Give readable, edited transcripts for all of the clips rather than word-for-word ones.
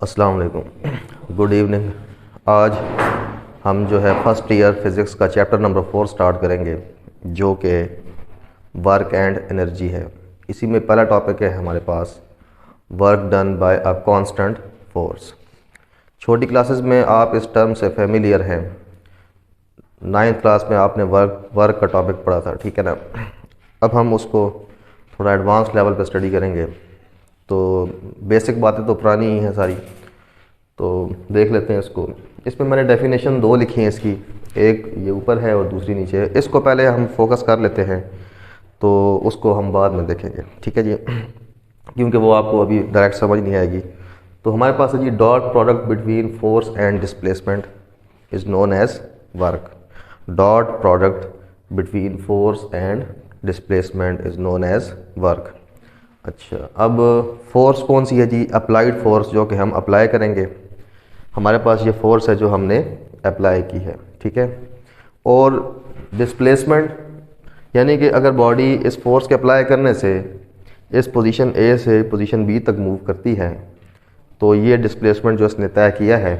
अस्सलाम वालेकुम, good evening. आज हम जो है फर्स्ट ईयर फिज़िक्स का चैप्टर नंबर 4 स्टार्ट करेंगे, जो कि वर्क एंड एनर्जी है। इसी में पहला टॉपिक है हमारे पास work done by a constant force. छोटी क्लासेस में आप इस टर्म से फेमिलियर हैं। 9th क्लास में आपने वर्क का टॉपिक पढ़ा था, ठीक है ना। अब हम उसको थोड़ा एडवांस लेवल पर स्टडी करेंगे। तो बेसिक बातें तो पुरानी ही हैं सारी, तो देख लेते हैं इसको। इसमें मैंने डेफिनेशन 2 लिखी हैं इसकी, एक ये ऊपर है और दूसरी नीचे है। इसको पहले हम फोकस कर लेते हैं, तो उसको हम बाद में देखेंगे, ठीक है जी, क्योंकि वो आपको अभी डायरेक्ट समझ नहीं आएगी। तो हमारे पास है जी, dot product between force and displacement is known as work. Dot product between force and displacement is known as work. अच्छा, अब फोर्स कौन सी है जी? अप्लाइड फोर्स, जो कि हम अप्लाई करेंगे। हमारे पास ये फोर्स है जो हमने अप्लाई की है, ठीक है। और डिस्प्लेसमेंट यानी कि अगर बॉडी इस फोर्स के अप्लाई करने से इस पोजीशन ए से पोजीशन बी तक मूव करती है, तो ये डिस्प्लेसमेंट जो इसने तय किया है,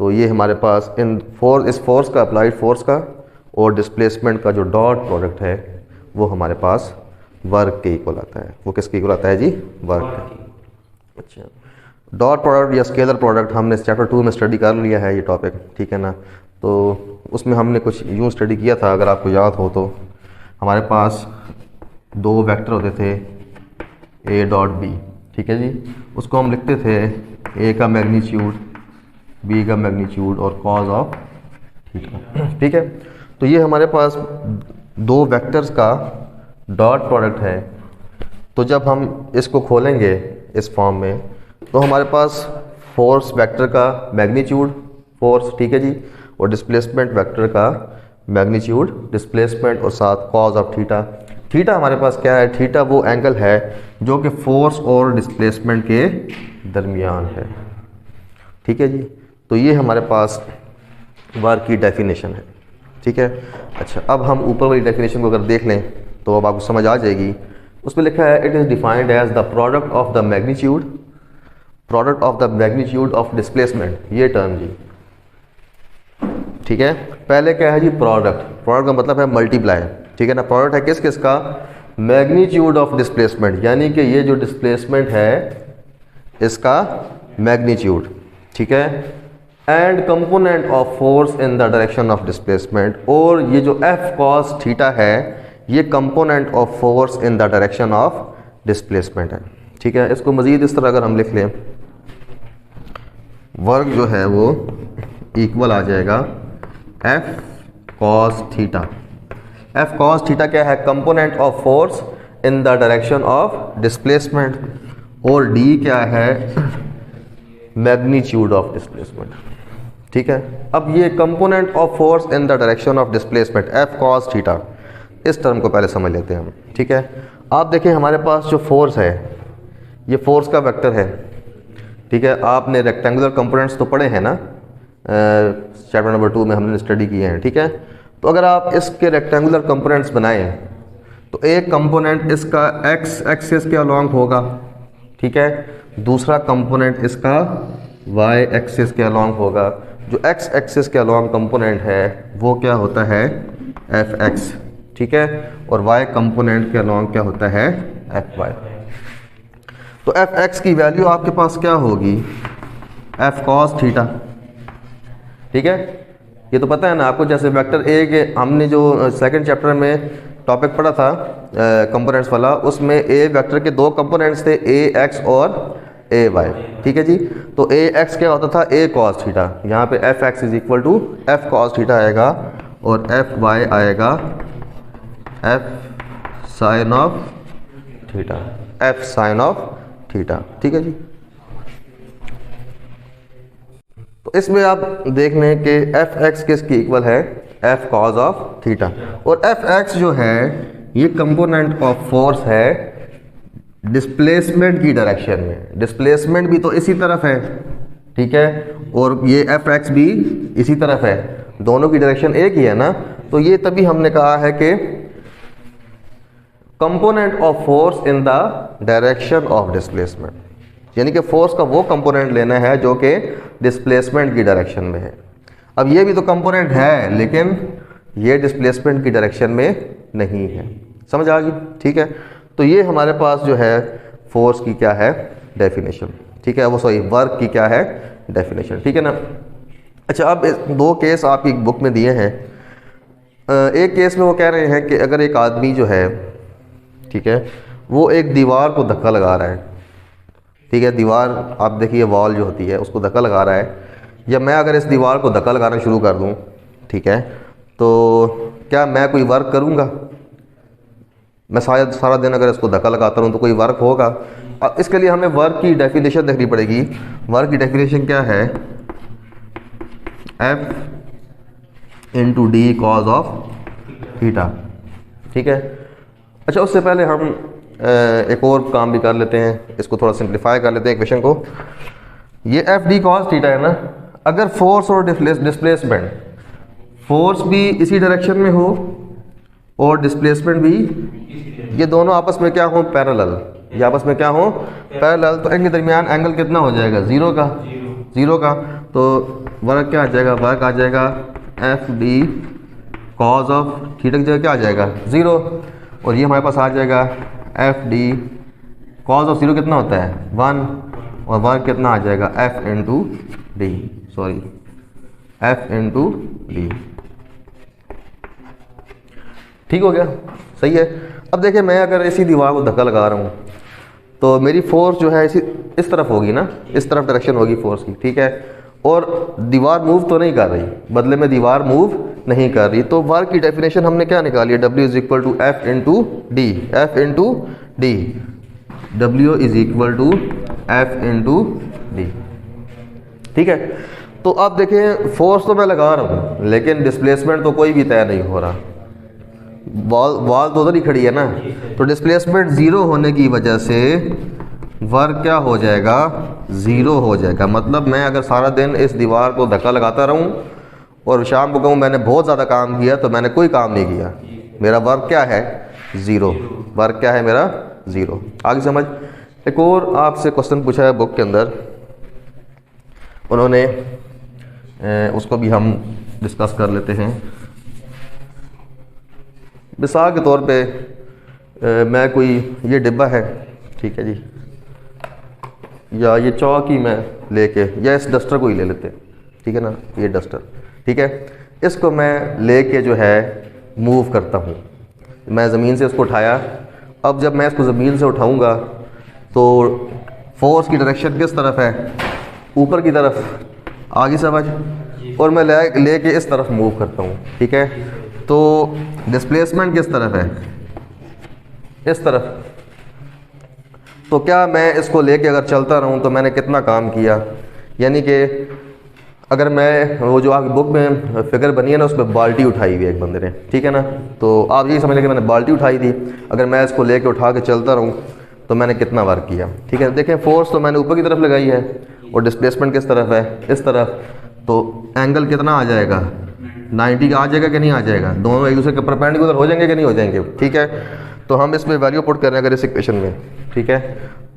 तो ये हमारे पास इस फोर्स का, अप्लाइड फोर्स का और डिस्प्लेसमेंट का जो डॉट प्रोडक्ट है, वो हमारे पास वर्क के इक्वल आता है। वो किसके इक्वल आता है जी? वर्क के। अच्छा, डॉट प्रोडक्ट या स्केलर प्रोडक्ट हमने चैप्टर 2 में स्टडी कर लिया है, ये टॉपिक, ठीक है ना। तो उसमें हमने कुछ यूँ स्टडी किया था, अगर आपको याद हो तो। हमारे पास 2 वेक्टर होते थे, ए डॉट बी, ठीक है जी। उसको हम लिखते थे ए का मैग्नीट्यूड, बी का मैग्नीट्यूड और कॉज ऑफ थीटा, ठीक है। तो ये हमारे पास 2 वेक्टर्स का डॉट प्रोडक्ट है। तो जब हम इसको खोलेंगे इस फॉर्म में, तो हमारे पास फोर्स वेक्टर का मैग्नीट्यूड फोर्स, ठीक है जी, और डिस्प्लेसमेंट वेक्टर का मैग्नीट्यूड डिस्प्लेसमेंट और साथ कॉज ऑफ थीटा। थीटा हमारे पास क्या है? थीटा वो एंगल है जो कि फोर्स और डिस्प्लेसमेंट के दरमियान है, ठीक है जी। तो ये हमारे पास वर्क की डेफिनेशन है, ठीक है। अच्छा, अब हम ऊपर वाली डेफिनेशन को अगर देख लें तो अब आपको समझ आ जाएगी। उसमें लिखा है it is defined as the product of the magnitude of displacement. ये टर्म जी, ठीक है। पहले क्या है जी? प्रोडक्ट का मतलब है मल्टीप्लाई, ठीक है ना। प्रोडक्ट है किस किस का? मैग्नीट्यूड ऑफ डिस्प्लेसमेंट, यानी कि ये जो डिस्प्लेसमेंट है इसका मैग्नीट्यूड, ठीक है। And component of force in the direction of displacement, और ये जो एफ कॉस थीटा है, ये component of force in the direction of displacement है, ठीक है। इसको मज़ीद इस तरह अगर हम लिख लें, वर्क जो है वो इक्वल आ जाएगा F cos theta. F cos theta क्या है? Component of force in the direction of displacement, और डी क्या है? मैग्नीट्यूड ऑफ डिस्प्लेसमेंट, ठीक है। अब ये component of force in the direction of displacement, F cos theta, इस टर्म को पहले समझ लेते हैं हम, ठीक है। आप देखिए हमारे पास जो फोर्स है, ये फोर्स का वेक्टर है, ठीक है। आपने रेक्टेंगुलर कंपोनेंट्स तो पढ़े हैं ना, चैप्टर नंबर 2 में हमने स्टडी किए हैं, ठीक है। तो अगर आप इसके रेक्टेंगुलर कंपोनेंट्स बनाएं, तो एक कंपोनेंट इसका एक्स एक्सिस के अलोंग होगा, ठीक है। दूसरा कंपोनेंट इसका वाई एक्सिस के अलोंग होगा। जो एक्स एक्सिस के अलोंग कंपोनेंट है वो क्या होता है? एफ एक्स, ठीक है। और y कंपोनेंट के अलोंग क्या होता है? F Y. तो एफ एक्स की वैल्यू आपके पास क्या होगी? एफ कॉस थीटा, ठीक है। ये तो पता है ना आपको, जैसे वेक्टर ए के हमने जो सेकंड चैप्टर में टॉपिक पढ़ा था कंपोनेंट्स वाला, उसमें ए वेक्टर के 2 कंपोनेंट्स थे, ए एक्स और ए वाई, ठीक है जी। तो ए एक्स क्या होता था? A cos theta. यहाँ पे F X is equal to F cos theta आएगा, और एफ वाई आएगा F sine of theta, F sine of theta, ठीक है जी। तो इसमें आप देख लें कि एफ एक्स किसकी इक्वल है? F cos of theta. और एफ एक्स जो है ये कंपोनेंट ऑफ फोर्स है डिस्प्लेसमेंट की डायरेक्शन में। डिस्प्लेसमेंट भी तो इसी तरफ है, ठीक है, और ये एफ एक्स भी इसी तरफ है, दोनों की डायरेक्शन एक ही है ना। तो ये तभी हमने कहा है कि component of force in the direction of displacement, यानी कि फोर्स का वो कंपोनेंट लेना है जो कि डिस्प्लेसमेंट की डायरेक्शन में है। अब ये भी तो कंपोनेंट है लेकिन ये डिस्प्लेसमेंट की डायरेक्शन में नहीं है। समझ आ गई? ठीक है, तो ये हमारे पास जो है फोर्स की क्या है डेफिनेशन, ठीक है, वो सॉरी वर्क की क्या है डेफिनेशन, ठीक है ना। अच्छा, अब दो केस आपकी बुक में दिए हैं। एक केस में वो कह रहे हैं कि अगर एक आदमी जो है, ठीक है, वो एक दीवार को धक्का लगा रहा है, ठीक है, दीवार आप देखिए वॉल जो होती है उसको धक्का लगा रहा है, या मैं अगर इस दीवार को धक्का लगाना शुरू कर दूं, ठीक है, तो क्या मैं कोई वर्क करूंगा? मैं शायद सारा दिन अगर इसको धक्का लगाता रहूं तो कोई वर्क होगा। अब इसके लिए हमें वर्क की डेफिनेशन देखनी पड़ेगी। वर्क की डेफिनेशन क्या है? F into D cos of theta, ठीक है। अच्छा, उससे पहले हम एक और काम भी कर लेते हैं, इसको थोड़ा सिंप्लीफाई कर लेते हैं इक्वेशन को। ये एफ डी कॉस थीटा है ना, अगर फोर्स और डिस्प्लेसमेंट, फोर्स भी इसी डायरेक्शन में हो और डिस्प्लेसमेंट भी, ये दोनों आपस में क्या हो पैरेलल, ये आपस में क्या हो पैरेलल, तो इनके दरमियान एंगल कितना हो जाएगा? जीरो का। तो वर्क क्या आ जाएगा? वर्क आ जाएगा F D cos of theta की जगह क्या आ जाएगा? 0, और ये हमारे पास आ जाएगा एफ डी कॉज ऑफ 0 कितना होता है? 1, और वर्क कितना आ जाएगा? F into D, sorry F into D. ठीक हो गया? सही है। अब देखिए, मैं अगर इसी दीवार को धक्का लगा रहा हूँ तो मेरी फोर्स जो है इस तरफ होगी ना, इस तरफ डायरेक्शन होगी फोर्स की, ठीक है, और दीवार मूव तो नहीं कर रही, बदले में दीवार मूव नहीं कर रही। तो वर्क की डेफिनेशन हमने क्या निकाली है? W is equal to F into D, F into D, W is equal to F into D, ठीक है। तो अब देखें, फोर्स तो मैं लगा रहा हूँ लेकिन डिस्प्लेसमेंट तो कोई भी तय नहीं हो रहा, वॉल तो उधर ही खड़ी है ना, तो डिस्प्लेसमेंट 0 होने की वजह से वर्क क्या हो जाएगा? 0 हो जाएगा। मतलब मैं अगर सारा दिन इस दीवार को धक्का लगाता रहूं और शाम को कहूँ मैंने बहुत ज़्यादा काम किया, तो मैंने कोई काम नहीं किया, मेरा वर्क क्या है? 0। वर्क क्या है मेरा? 0। आगे समझ। एक और आपसे क्वेश्चन पूछा है बुक के अंदर, उन्होंने उसको भी हम डिस्कस कर लेते हैं। मिसाल के तौर पे मैं कोई, ये डिब्बा है, ठीक है जी, या ये चौक ही मैं लेके, या इस डस्टर को ही ले लेते हैं, ठीक है ना, ये डस्टर, ठीक है, इसको मैं लेके जो है मूव करता हूँ, मैं ज़मीन से इसको उठाया। अब जब मैं इसको ज़मीन से उठाऊँगा तो फोर्स की डायरेक्शन किस तरफ है? ऊपर की तरफ। आगे समझ। और मैं लेके इस तरफ मूव करता हूँ, ठीक है, तो डिस्प्लेसमेंट किस तरफ है? इस तरफ। तो क्या मैं इसको लेके अगर चलता रहूं तो मैंने कितना काम किया? यानी कि अगर मैं, वो जो आपकी बुक में फिगर बनी है ना, उसमें बाल्टी उठाई हुई है एक बंदे ने, ठीक है ना, तो आप यही समझ लें कि मैंने बाल्टी उठाई थी, अगर मैं इसको लेके उठा के चलता रहूं तो मैंने कितना वर्क किया, ठीक है। देखें, फोर्स तो मैंने ऊपर की तरफ लगाई है और डिस्प्लेसमेंट किस तरफ है? इस तरफ। तो एंगल कितना आ जाएगा? 90 का आ जाएगा कि नहीं आ जाएगा? दोनों एक दूसरे के परपेंडिकुलर हो जाएंगे कि नहीं हो जाएंगे? ठीक है, तो हम इसमें वैल्यू पुट कर रहे हैं अगर इस इक्वेशन में, ठीक है,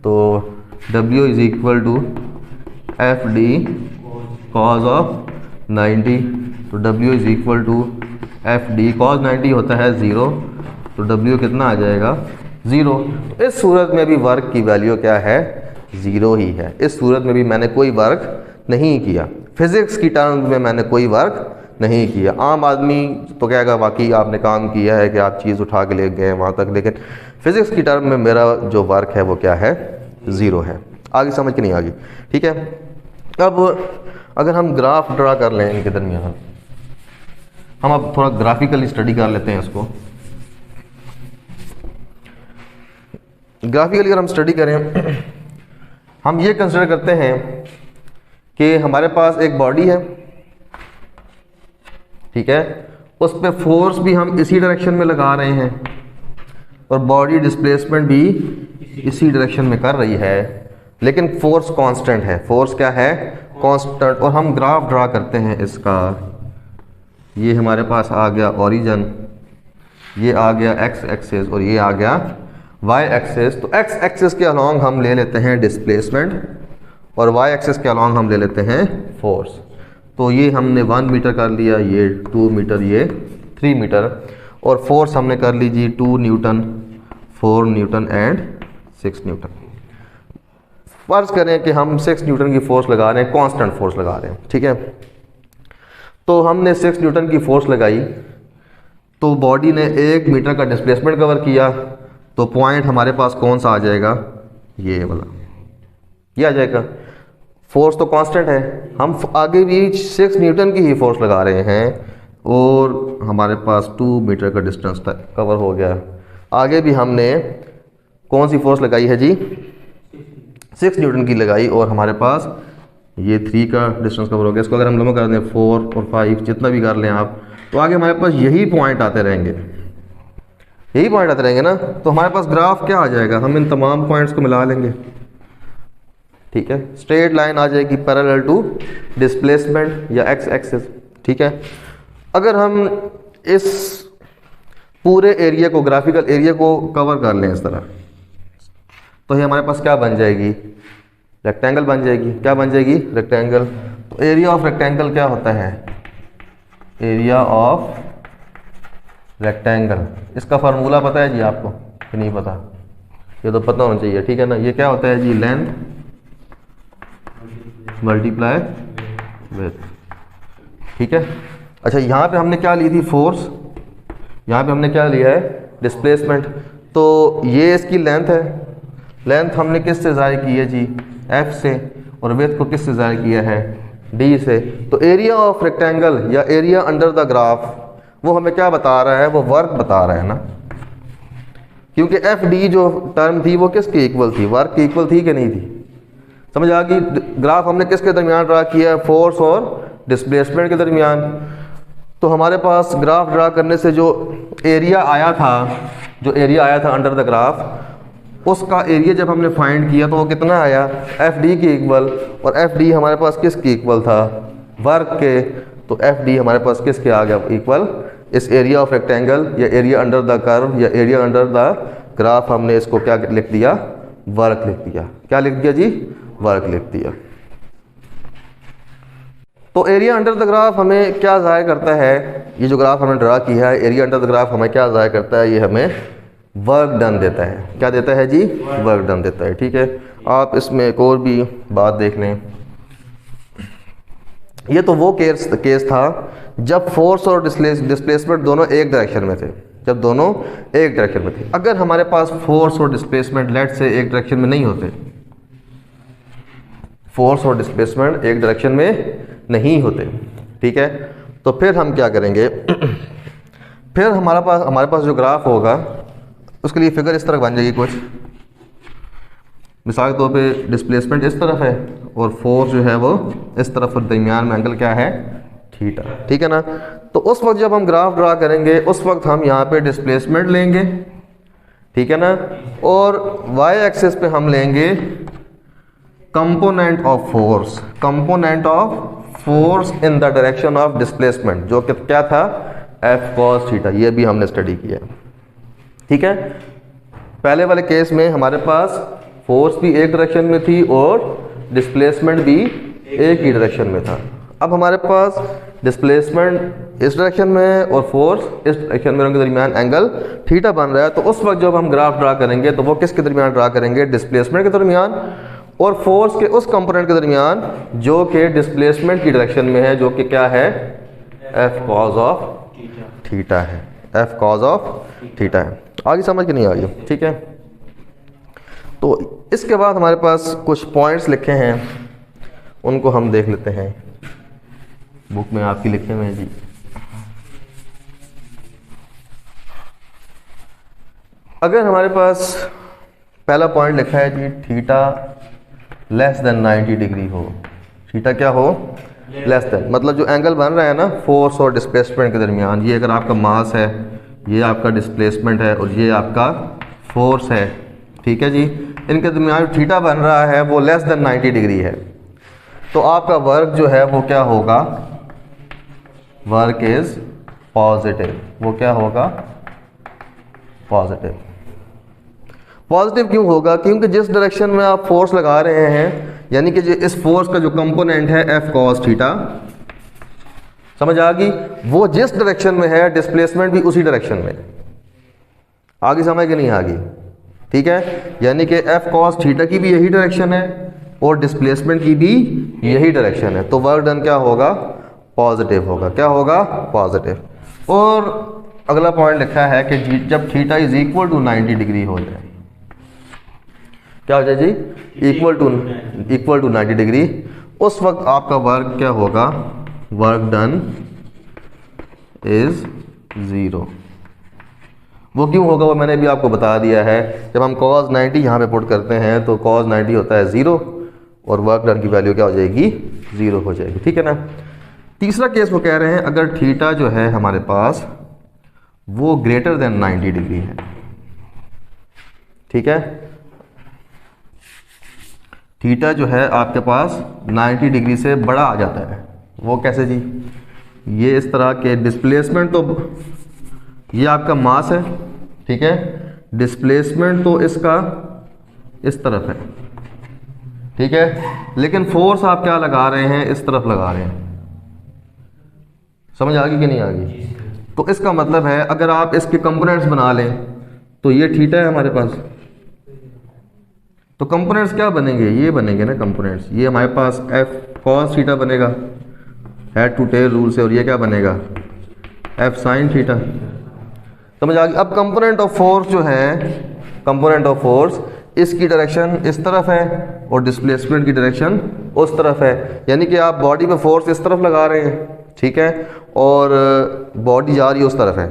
तो W is equal to F D cos of 90, तो W is equal to F D cos 90 होता है 0, तो W कितना आ जाएगा? 0। इस सूरत में भी वर्क की वैल्यू क्या है? 0 ही है। इस सूरत में भी मैंने कोई वर्क नहीं किया, फिजिक्स की टर्म में मैंने कोई वर्क नहीं किया। आम आदमी तो कहेगा वाकई आपने काम किया है कि आप चीज़ उठा के ले गए वहाँ तक, लेकिन फिजिक्स की टर्म में मेरा जो वर्क है वो क्या है? 0 है। आगे समझ के नहीं आगे, ठीक है। अब अगर हम ग्राफ ड्रा कर लें इनके दरमियान, हम अब थोड़ा ग्राफिकली स्टडी कर लेते हैं इसको। ग्राफिकली अगर हम स्टडी करें, हम ये कंसिडर करते हैं कि हमारे पास एक बॉडी है, ठीक है, उस पर फोर्स भी हम इसी डायरेक्शन में लगा रहे हैं और बॉडी डिस्प्लेसमेंट भी इसी डायरेक्शन में कर रही है, लेकिन फोर्स कांस्टेंट है। फोर्स क्या है? कांस्टेंट। और हम ग्राफ ड्रा करते हैं इसका, ये हमारे पास आ गया ओरिजिन, ये आ गया एक्स एक्सिस और ये आ गया वाई एक्सिस, तो एक्स एक्सिस के अलॉन्ग हम ले लेते हैं डिस्प्लेसमेंट और वाई एक्सिस के अलॉन्ग हम ले लेते हैं फोर्स। तो ये हमने 1 मीटर कर लिया, ये 2 मीटर, ये 3 मीटर, और फोर्स हमने कर लीजिए 2 न्यूटन, 4 न्यूटन एंड 6 न्यूटन। फर्ज करें कि हम 6 न्यूटन की फोर्स लगा रहे हैं, कांस्टेंट फोर्स लगा रहे हैं, ठीक है। तो हमने 6 न्यूटन की फोर्स लगाई, तो बॉडी ने 1 मीटर का डिस्प्लेसमेंट कवर किया, तो पॉइंट हमारे पास कौन सा आ जाएगा, ये वाला, ये आ जाएगा। फोर्स तो कांस्टेंट है, हम आगे भी 6 न्यूटन की ही फोर्स लगा रहे हैं और हमारे पास 2 मीटर का डिस्टेंस कवर हो गया। आगे भी हमने कौन सी फोर्स लगाई है जी, 6 न्यूटन की लगाई, और हमारे पास ये 3 का डिस्टेंस कवर हो गया। इसको अगर हम लंबा कर दें 4 और 5 जितना भी कर लें आप, तो आगे हमारे पास यही पॉइंट आते रहेंगे, यही पॉइंट आते रहेंगे ना। तो हमारे पास ग्राफ क्या आ जाएगा, हम इन तमाम पॉइंट्स को मिला लेंगे, ठीक है। स्ट्रेट लाइन आ जाएगी पैरेलल टू डिस्प्लेसमेंट या एक्स एक्सिस, ठीक है। अगर हम इस पूरे एरिया को, ग्राफिकल एरिया को कवर कर लें इस तरह, तो ये हमारे पास क्या बन जाएगी, रेक्टेंगल बन जाएगी। क्या बन जाएगी, रेक्टेंगल। तो एरिया ऑफ रेक्टेंगल क्या होता है, एरिया ऑफ रेक्टेंगल, इसका फार्मूला पता है जी आपको कि नहीं पता, ये तो पता होना चाहिए, ठीक है ना। ये क्या होता है जी, लेंथ मल्टीप्लाई विड्थ, ठीक है। अच्छा, यहाँ पे हमने क्या ली थी, फोर्स, यहाँ पे हमने क्या लिया है, डिस्प्लेसमेंट। तो ये इसकी लेंथ है, लेंथ हमने किस से ज़ाहिर की है जी, एफ से, और विड्थ को किस से ज़ाहिर किया है, डी से। तो एरिया ऑफ रेक्टेंगल या एरिया अंडर द ग्राफ वो हमें क्या बता रहा है, वो वर्क बता रहा है ना, क्योंकि एफ डी जो टर्म थी वो किसके इक्वल थी, वर्क की इक्वल थी कि नहीं थी। समझ आ गई। ग्राफ हमने किसके दरमियान ड्रा किया है, फोर्स और डिस्प्लेसमेंट के दरमियान। तो हमारे पास ग्राफ ड्रा करने से जो एरिया आया था, जो एरिया आया था अंडर द ग्राफ, उसका एरिया जब हमने फाइंड किया तो वो कितना आया, एफ डी के इक्वल। और एफ डी हमारे पास किसके इक्वल था, वर्क के। तो एफ डी हमारे पास किसके आ गया, इक्वल इस एरिया ऑफ रेक्टेंगल या एरिया अंडर द कर्व या एरिया अंडर द ग्राफ। हमने इसको क्या लिख दिया, वर्क लिख दिया। क्या लिख दिया जी, वर्क लिख दिया। तो एरिया अंडर द ग्राफ हमें क्या ज़ाहिर करता है, ये जो ग्राफ हमने ड्रा किया है, एरिया अंडर द ग्राफ हमें क्या ज़ाहिर करता है, ये हमें वर्क डन देता है। क्या देता है जी, वर्क डन देता है, ठीक है। आप इसमें एक और भी बात देख लें, ये तो वो केस था जब फोर्स और डिस्प्लेसमेंट दोनों एक डायरेक्शन में थे, जब दोनों एक डायरेक्शन में थे। अगर हमारे पास फोर्स और डिस्प्लेसमेंट लेट से एक डायरेक्शन में नहीं होते, फोर्स और डिस्प्लेसमेंट एक डायरेक्शन में नहीं होते, ठीक है, तो फिर हम क्या करेंगे, फिर हमारे पास जो ग्राफ होगा उसके लिए फिगर इस तरह बन जाएगी कुछ। मिसाल के तौर पे डिस्प्लेसमेंट इस तरफ है और फोर्स जो है वो इस तरफ, और दरमियान में एंगल क्या है, थीटा, ठीक है ना। तो उस वक्त जब हम ग्राफ ड्रा करेंगे उस वक्त हम यहाँ पे डिस्प्लेसमेंट लेंगे, ठीक है ना, और वाई एक्सिस पे हम लेंगे component of force, component of force in the direction of displacement, जो कि क्या था, एफ कॉस थीटा। ये भी हमने स्टडी किया, ठीक है। पहले वाले केस में हमारे पास फोर्स भी एक डायरेक्शन में थी और डिस्प्लेसमेंट भी एक ही डायरेक्शन में था। अब हमारे पास डिस्प्लेसमेंट इस डायरेक्शन में है और फोर्स इस डायरेक्शन में, उनके दरमियान एंगल थीटा बन रहा है। तो उस वक्त जब हम ग्राफ ड्रा करेंगे तो वो किसके दरमियान ड्रा करेंगे, डिस्प्लेसमेंट के दरमियान और फोर्स के उस कंपोनेंट के दरमियान जो कि डिस्प्लेसमेंट की डायरेक्शन में है, जो कि क्या है, एफ कॉज ऑफ थीटा है, एफ कॉज ऑफ थीटा है। आगे समझ के नहीं आ रही, ठीक है। तो इसके बाद हमारे पास कुछ पॉइंट्स लिखे हैं, उनको हम देख लेते हैं, बुक में आपकी लिखे हुए हैं जी। अगर हमारे पास पहला पॉइंट लिखा है जी, थीटा लेस देन 90 डिग्री हो, थीटा क्या हो, लेस देन, मतलब जो एंगल बन रहा है ना फोर्स और डिस्प्लेसमेंट के दरमियान, ये अगर आपका मास है, ये आपका डिस्प्लेसमेंट है और ये आपका फोर्स है, ठीक है जी, इनके दरमियान थीटा बन रहा है वो लेस देन 90 डिग्री है, तो आपका वर्क जो है वो क्या होगा, वर्क इज पॉजिटिव, वो क्या होगा, पॉजिटिव। पॉजिटिव क्यों होगा? क्योंकि जिस डायरेक्शन में आप फोर्स लगा रहे हैं, यानी कि इस फोर्स का जो कंपोनेंट है एफ कॉस थीटा, समझ आ गई, वो जिस डायरेक्शन में है डिस्प्लेसमेंट भी उसी डायरेक्शन में। आगे समझ के नहीं आ गई? ठीक है, यानी कि एफ कॉस थीटा की भी यही डायरेक्शन है और डिस्प्लेसमेंट की भी यही डायरेक्शन है, तो वर्क डन क्या होगा? पॉजिटिव होगा। क्या होगा? पॉजिटिव। और अगला पॉइंट लिखा है कि जब theta is equal to 90 degree हो जाए, क्या हो जाए जी? इक्वल टू 90 डिग्री, उस वक्त आपका वर्क क्या होगा? Work done is 0। वो क्यों होगा वो मैंने भी आपको बता दिया है। जब हम cos 90 यहाँ पे पुट करते हैं तो cos 90 होता है 0 और वर्क डन की वैल्यू क्या हो जाएगी? 0 हो जाएगी। ठीक है ना। तीसरा केस वो कह रहे हैं अगर थीटा जो है हमारे पास वो ग्रेटर देन 90 डिग्री है। ठीक है, थीटा जो है आपके पास 90 डिग्री से बड़ा आ जाता है। वो कैसे जी? ये इस तरह के डिस्प्लेसमेंट, तो ये आपका मास है, ठीक है, डिस्प्लेसमेंट तो इसका इस तरफ है, ठीक है, लेकिन फोर्स आप क्या लगा रहे हैं? इस तरफ लगा रहे हैं। समझ आ गई कि नहीं आ गई? तो इसका मतलब है अगर आप इसके कंपोनेंट्स बना लें तो ये थीटा है हमारे पास, तो कंपोनेंट्स क्या बनेंगे? ये बनेंगे ना कंपोनेंट्स। ये हमारे पास एफ कॉस थीटा बनेगा हेड टू टेल रूल से, और ये क्या बनेगा? F sine theta. समझ आ गई? अब कंपोनेंट ऑफ फोर्स जो है, कंपोनेंट ऑफ फोर्स इसकी डायरेक्शन इस तरफ है और डिस्प्लेसमेंट की डायरेक्शन उस तरफ है, यानी कि आप बॉडी पे फोर्स इस तरफ लगा रहे हैं, ठीक है, और बॉडी जा रही है उस तरफ है,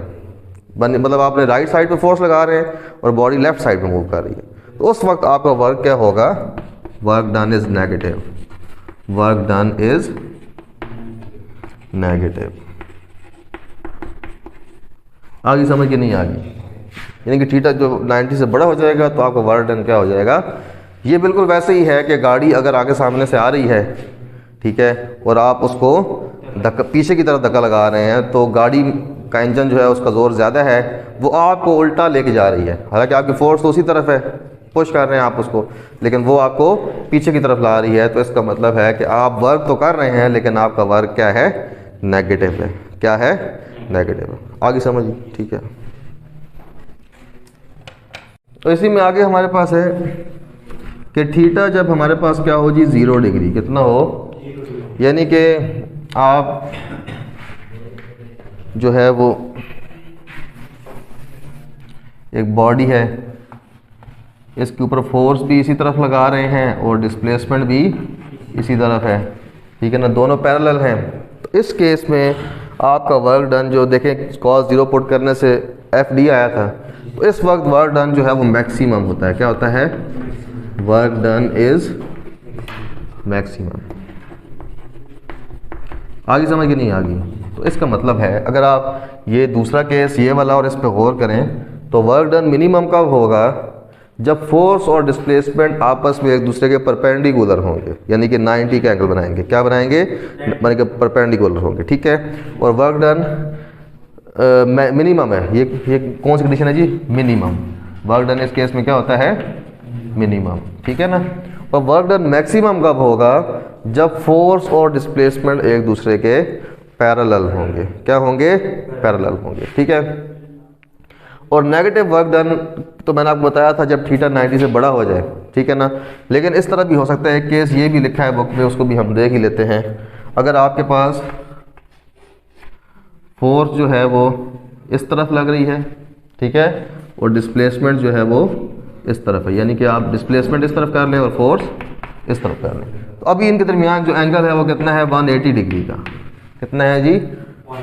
मतलब आपने राइट साइड पे फोर्स लगा रहे हैं और बॉडी लेफ्ट साइड पे मूव कर रही है, तो उस वक्त आपका वर्क क्या होगा? Work done is negative. Work done is negative. आगे समझ के नहीं आ गई? यानी कि थीटा जो 90 से बड़ा हो जाएगा तो आपका वर्क डन क्या हो जाएगा? ये बिल्कुल वैसे ही है कि गाड़ी अगर आगे सामने से आ रही है, ठीक है, और आप उसको धक्का पीछे की तरफ धक्का लगा रहे हैं, तो गाड़ी का इंजन जो है उसका ज़ोर ज़्यादा है, वो आपको उल्टा लेके जा रही है। हालांकि आपकी फोर्स तो उसी तरफ है, पुश कर रहे हैं आप उसको, लेकिन वो आपको पीछे की तरफ ला रही है। तो इसका मतलब है कि आप वर्क तो कर रहे हैं लेकिन आपका वर्क क्या है? नेगेटिव है। क्या है? नेगेटिव। आगे समझिए, ठीक है। तो इसी में आगे हमारे पास है कि थीटा जब हमारे पास क्या हो जी? 0 डिग्री। कितना हो? यानी कि आप जो है वो एक बॉडी है, इसके ऊपर फोर्स भी इसी तरफ लगा रहे हैं और डिस्प्लेसमेंट भी इसी तरफ है, ठीक है ना, दोनों पैरेलल हैं। तो इस केस में आपका वर्क डन जो देखें cos 0 पुट करने से एफ डी आया था, तो इस वक्त वर्क डन जो है वो मैक्सिमम होता है। क्या होता है? Work done is maximum. आगे समझ के नहीं आ गई? तो इसका मतलब है अगर आप ये दूसरा केस ये वाला और इस पर गौर करें तो वर्क डन मिनिमम कब होगा? जब फोर्स और डिस्प्लेसमेंट आपस में एक दूसरे के परपेंडिकुलर होंगे, यानी कि 90 का एंगल बनाएंगे। क्या बनाएंगे? माने कि परपेंडिकुलर होंगे, ठीक है। और वर्क डन मिनिमम है। ये कौन सी कंडीशन है जी? मिनिमम। वर्क डन इस केस में क्या होता है? मिनिमम, ठीक है ना। और वर्क डन मैक्सिमम कब होगा? जब फोर्स और डिस्प्लेसमेंट एक दूसरे के पैरेलल होंगे। क्या होंगे? पैरेलल होंगे, ठीक है। और नेगेटिव वर्क डन तो मैंने आपको बताया था जब थीटा 90 से बड़ा हो जाए, ठीक है ना। लेकिन इस तरह भी हो सकता है, केस ये भी लिखा है बुक में, उसको भी हम देख ही लेते हैं। अगर आपके पास फोर्स जो है वो इस तरफ लग रही है, ठीक है, और डिस्प्लेसमेंट जो है वो इस तरफ है, यानी कि आप डिस्प्लेसमेंट इस तरफ कर लें और फोर्स इस तरफ कर लें, तो अभी इनके दरमियान जो एंगल है वो कितना है? 180 डिग्री का। कितना है जी?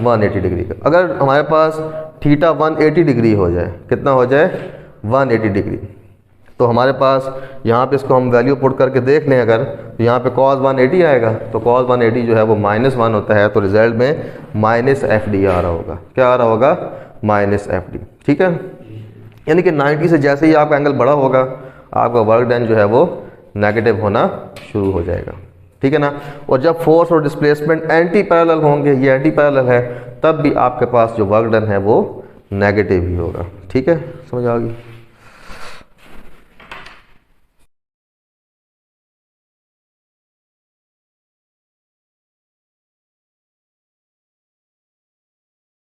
180 डिग्री का। अगर हमारे पास थीटा 180 डिग्री हो जाए, कितना हो जाए? 180 डिग्री, तो हमारे पास यहाँ पे इसको हम वैल्यू पुट करके देख लें अगर, तो यहाँ पे cos 180 आएगा, तो cos 180 जो है वो -1 होता है, तो रिजल्ट में -FD आ रहा होगा। क्या आ रहा होगा? -FD, ठीक है। यानी कि 90 से जैसे ही आपका एंगल बड़ा होगा, आपका वर्क डन जो है वो नेगेटिव होना शुरू हो जाएगा, ठीक है ना। और जब फोर्स और डिस्प्लेसमेंट एंटी पैरेलल होंगे, ये एंटी पैरेलल है, तब भी आपके पास जो वर्क डन है वो नेगेटिव ही होगा, ठीक है। समझ आ गई?